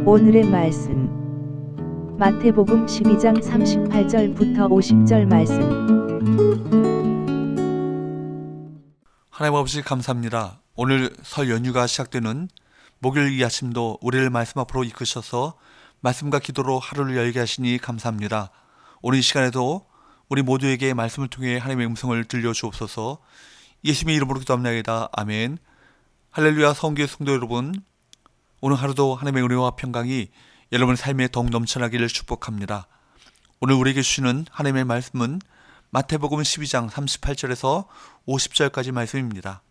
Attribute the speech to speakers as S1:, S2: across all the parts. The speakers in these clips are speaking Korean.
S1: 오늘의 말씀 마태복음 12장 38절부터 50절 말씀.
S2: 하나님 아버지 감사합니다. 오늘 설 연휴가 시작되는 목요일 이 아침도 우리를 말씀 앞으로 이끄셔서 말씀과 기도로 하루를 열게 하시니 감사합니다. 오늘 이 시간에도 우리 모두에게 말씀을 통해 하나님의 음성을 들려주옵소서. 예수님의 이름으로 기도합나이다. 아멘. 할렐루야. 성교회 성도 여러분, 오늘 하루도 하나님의 은혜와 평강이 여러분의 삶에 더욱 넘쳐나기를 축복합니다. 오늘 우리에게 주시는 하나님의 말씀은 마태복음 12장 38절에서 50절까지 말씀입니다.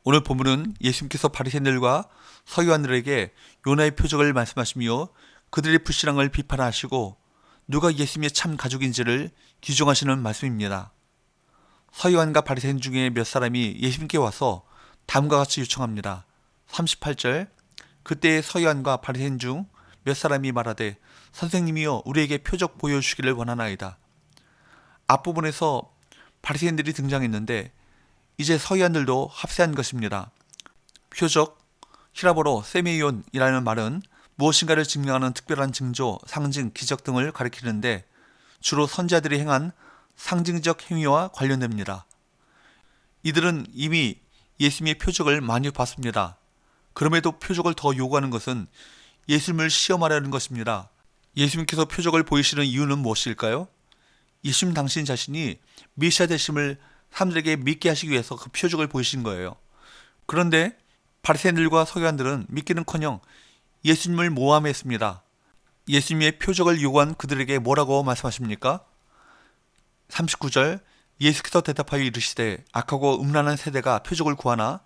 S2: 오늘 본문은 예수님께서 바리새인들과 서기관들에게 요나의 표적을 말씀하시며 그들의 불신앙을 비판하시고 누가 예수님의 참 가족인지를 규정하시는 말씀입니다. 서기관과 바리새인 중에 몇 사람이 예수님께 와서 다음과 같이 요청합니다. 38절, 그때 서기관과 바리새인 중 몇 사람이 말하되 선생님이여 우리에게 표적 보여주시기를 원하나이다. 앞부분에서 바리새인들이 등장했는데 이제 서기관들도 합세한 것입니다. 표적, 히라보로 세메이온이라는 말은 무엇인가를 증명하는 특별한 징조, 상징, 기적 등을 가리키는데 주로 선지자들이 행한 상징적 행위와 관련됩니다. 이들은 이미 예수님의 표적을 많이 봤습니다. 그럼에도 표적을 더 요구하는 것은 예수님을 시험하려는 것입니다. 예수님께서 표적을 보이시는 이유는 무엇일까요? 예수님 당신 자신이 메시아 되심을 사람들에게 믿게 하시기 위해서 그 표적을 보이신 거예요. 그런데 바리새인들과 서기관들은 믿기는커녕 예수님을 모함했습니다. 예수님의 표적을 요구한 그들에게 뭐라고 말씀하십니까? 39절, 예수께서 대답하여 이르시되 악하고 음란한 세대가 표적을 구하나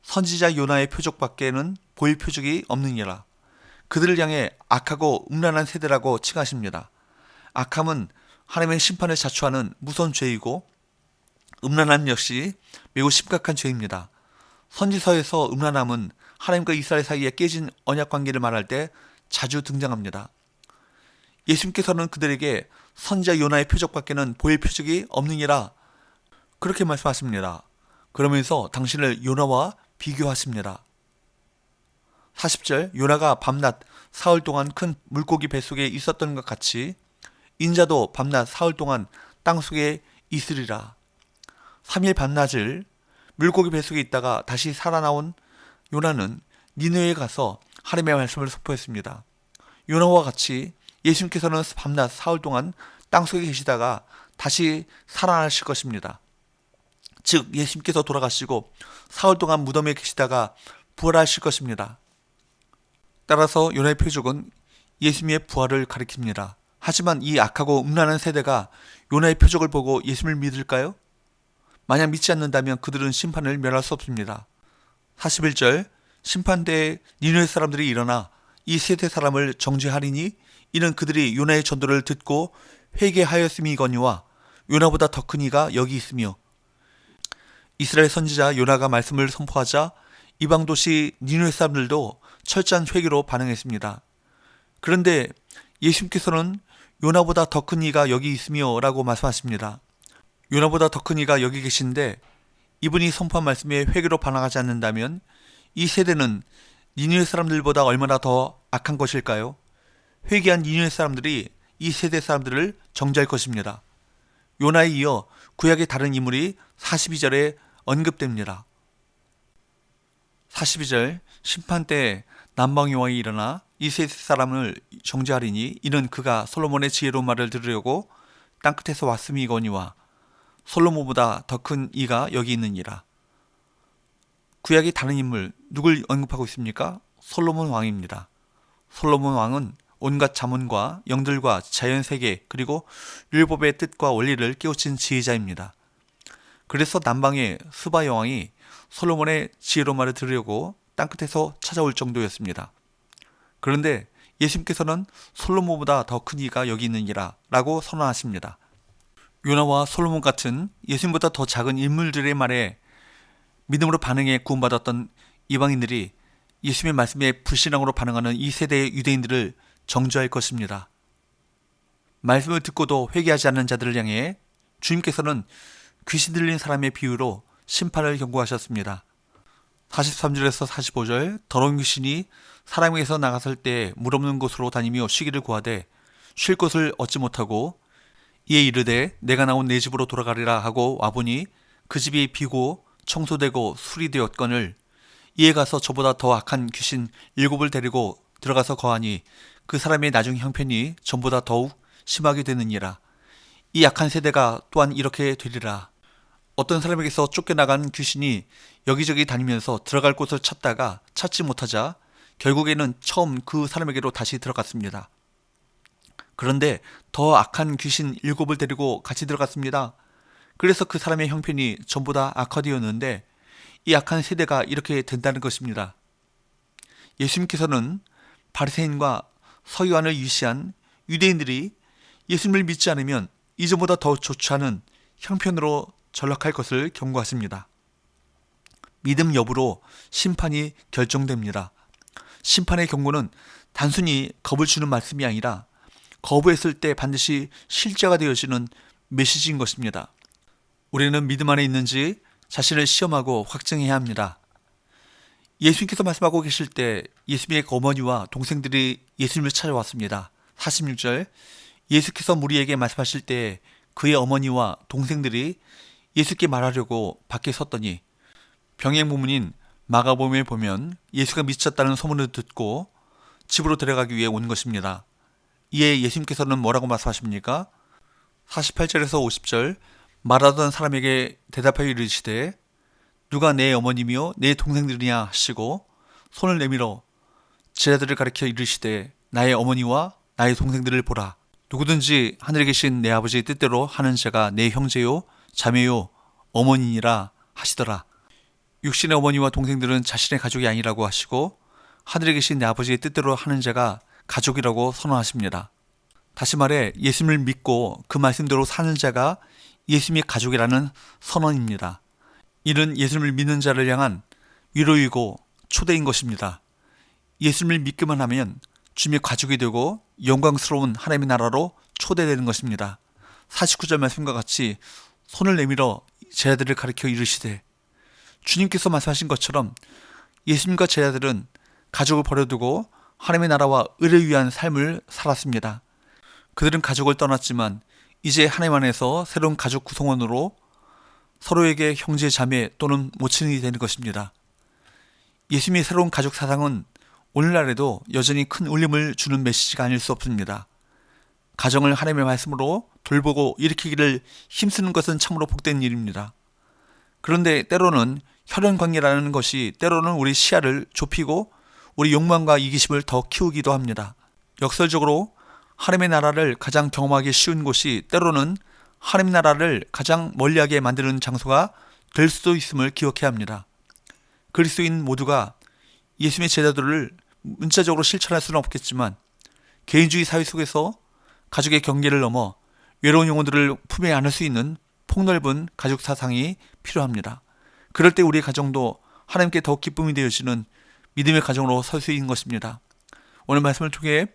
S2: 선지자 요나의 표적밖에는 보일 표적이 없느니라. 그들을 향해 악하고 음란한 세대라고 칭하십니다. 악함은 하나님의 심판을 자초하는 무서운 죄이고 음란함 역시 매우 심각한 죄입니다. 선지서에서 음란함은 하나님과 이스라엘 사이에 깨진 언약관계를 말할 때 자주 등장합니다. 예수님께서는 그들에게 선지자 요나의 표적밖에는 보일 표적이 없느니라 그렇게 말씀하십니다. 그러면서 당신을 요나와 비교하십니다. 40절, 요나가 밤낮 사흘 동안 큰 물고기 뱃속에 있었던 것 같이 인자도 밤낮 사흘 동안 땅속에 있으리라. 3일 밤낮을 물고기 뱃속에 있다가 다시 살아나온 요나는 니느웨에 가서 하나님의 말씀을 선포했습니다. 요나와 같이 예수님께서는 밤낮 사흘 동안 땅속에 계시다가 다시 살아나실 것입니다. 즉 예수님께서 돌아가시고 사흘 동안 무덤에 계시다가 부활하실 것입니다. 따라서 요나의 표적은 예수님의 부활을 가리킵니다. 하지만 이 악하고 음란한 세대가 요나의 표적을 보고 예수님을 믿을까요? 만약 믿지 않는다면 그들은 심판을 면할 수 없습니다. 41절, 심판대에 니느웨 사람들이 일어나 이 세대 사람을 정죄하리니 이는 그들이 요나의 전도를 듣고 회개하였음이거니와 요나보다 더 큰 이가 여기 있으며. 이스라엘 선지자 요나가 말씀을 선포하자 이방 도시 니느웨 사람들도 철저한 회개로 반응했습니다. 그런데 예수님께서는 요나보다 더 큰 이가 여기 있으며 라고 말씀하십니다. 요나보다 더 큰 이가 여기 계신데 이분이 선포한 말씀에 회개로 반응하지 않는다면 이 세대는 니느웨 사람들보다 얼마나 더 악한 것일까요? 회개한 니느웨 사람들이 이 세대 사람들을 정죄할 것입니다. 요나에 이어 구약의 다른 인물이 42절에 언급됩니다. 42절, 심판 때에 남방 여왕이 일어나 이 세대 사람을 정죄하리니 이는 그가 솔로몬의 지혜로운 말을 들으려고 땅끝에서 왔음이거니와 솔로몬보다 더 큰 이가 여기 있느니라. 구약의 다른 인물 누굴 언급하고 있습니까? 솔로몬 왕입니다. 솔로몬 왕은 온갖 자문과 영들과 자연세계 그리고 율법의 뜻과 원리를 깨우친 지혜자입니다. 그래서 남방의 스바 여왕이 솔로몬의 지혜로운 말을 들으려고 땅끝에서 찾아올 정도였습니다. 그런데 예수님께서는 솔로몬보다 더 큰 이가 여기 있느니라 라고 선언하십니다. 요나와 솔로몬 같은 예수님보다 더 작은 인물들의 말에 믿음으로 반응해 구원받았던 이방인들이 예수님의 말씀에 불신앙으로 반응하는 이 세대의 유대인들을 정죄할 것입니다. 말씀을 듣고도 회개하지 않는 자들을 향해 주님께서는 귀신 들린 사람의 비유로 심판을 경고하셨습니다. 43절에서 45절 더러운 귀신이 사람에게서 나갔을 때 물 없는 곳으로 다니며 쉬기를 구하되 쉴 곳을 얻지 못하고 이에 이르되 내가 나온 내 집으로 돌아가리라 하고 와보니 그 집이 비고 청소되고 수리되었거늘 이에 가서 저보다 더 악한 귀신 7을 데리고 들어가서 거하니 그 사람의 나중 형편이 전보다 더욱 심하게 되느니라. 이 악한 세대가 또한 이렇게 되리라. 어떤 사람에게서 쫓겨나간 귀신이 여기저기 다니면서 들어갈 곳을 찾다가 찾지 못하자 결국에는 처음 그 사람에게로 다시 들어갔습니다. 그런데 더 악한 귀신 7을 데리고 같이 들어갔습니다. 그래서 그 사람의 형편이 전보다 악화되었는데 이 악한 세대가 이렇게 된다는 것입니다. 예수님께서는 바리새인과 서기관을 위시한 유대인들이 예수님을 믿지 않으면 이전보다 더 좋지 않은 형편으로 전락할 것을 경고하십니다. 믿음 여부로 심판이 결정됩니다. 심판의 경고는 단순히 겁을 주는 말씀이 아니라 거부했을 때 반드시 실제가 되어지는 메시지인 것입니다. 우리는 믿음 안에 있는지 자신을 시험하고 확증해야 합니다. 예수님께서 말씀하고 계실 때 예수님의 어머니와 동생들이 예수님을 찾아왔습니다. 46절 예수께서 무리에게 말씀하실 때 그의 어머니와 동생들이 예수께 말하려고 밖에 섰더니 병행부문인 마가복음에 보면 예수가 미쳤다는 소문을 듣고 집으로 데려가기 위해 온 것입니다. 이에 예수님께서는 뭐라고 말씀하십니까? 48절에서 50절 말하던 사람에게 대답하여 이르시되 누가 내 어머니며 내 동생들이냐 하시고 손을 내밀어 제자들을 가리켜 이르시되 나의 어머니와 나의 동생들을 보라. 누구든지 하늘에 계신 내 아버지의 뜻대로 하는 자가 내 형제요 자매요 어머니니라 하시더라. 육신의 어머니와 동생들은 자신의 가족이 아니라고 하시고 하늘에 계신 내 아버지의 뜻대로 하는 자가 가족이라고 선언하십니다. 다시 말해 예수님을 믿고 그 말씀대로 사는 자가 예수님의 가족이라는 선언입니다. 이는 예수님을 믿는 자를 향한 위로이고 초대인 것입니다. 예수님을 믿기만 하면 주님의 가족이 되고 영광스러운 하나님의 나라로 초대되는 것입니다. 49절 말씀과 같이 손을 내밀어 제자들을 가리켜 이르시되 주님께서 말씀하신 것처럼 예수님과 제자들은 가족을 버려두고 하나님의 나라와 의를 위한 삶을 살았습니다. 그들은 가족을 떠났지만 이제 하나님 안에서 새로운 가족 구성원으로 서로에게 형제, 자매 또는 모친이 되는 것입니다. 예수님의 새로운 가족 사상은 오늘날에도 여전히 큰 울림을 주는 메시지가 아닐 수 없습니다. 가정을 하나님의 말씀으로 돌보고 일으키기를 힘쓰는 것은 참으로 복된 일입니다. 그런데 때로는 혈연관계라는 것이 때로는 우리 시야를 좁히고 우리 욕망과 이기심을 더 키우기도 합니다. 역설적으로 하나님의 나라를 가장 경험하기 쉬운 곳이 때로는 하나님 나라를 가장 멀리하게 만드는 장소가 될 수도 있음을 기억해야 합니다. 그리스도인 모두가 예수님의 제자들을 문자적으로 실천할 수는 없겠지만 개인주의 사회 속에서 가족의 경계를 넘어 외로운 영혼들을 품에 안을 수 있는 폭넓은 가족 사상이 필요합니다. 그럴 때 우리의 가정도 하나님께 더욱 기쁨이 되어지는 믿음의 가정으로 설 수 있는 것입니다. 오늘 말씀을 통해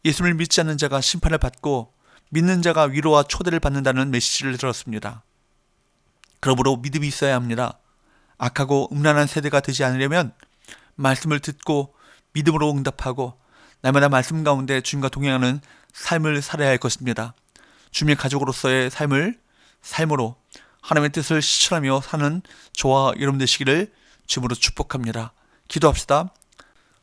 S2: 예수님을 믿지 않는 자가 심판을 받고 믿는 자가 위로와 초대를 받는다는 메시지를 들었습니다. 그러므로 믿음이 있어야 합니다. 악하고 음란한 세대가 되지 않으려면 말씀을 듣고 믿음으로 응답하고 날마다 말씀 가운데 주님과 동행하는 삶을 살아야 할 것입니다. 주님의 가족으로서의 삶으로 하나님의 뜻을 실천하며 사는 저와 여러분 되시기를 주님으로 축복합니다. 기도합시다.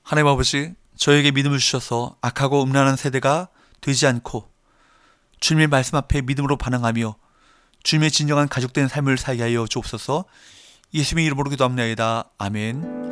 S2: 하나님 아버지, 저에게 믿음을 주셔서 악하고 음란한 세대가 되지 않고 주님의 말씀 앞에 믿음으로 반응하며 주님의 진정한 가족된 삶을 살게 하여 주옵소서. 예수님의 이름으로 기도합니다. 아멘.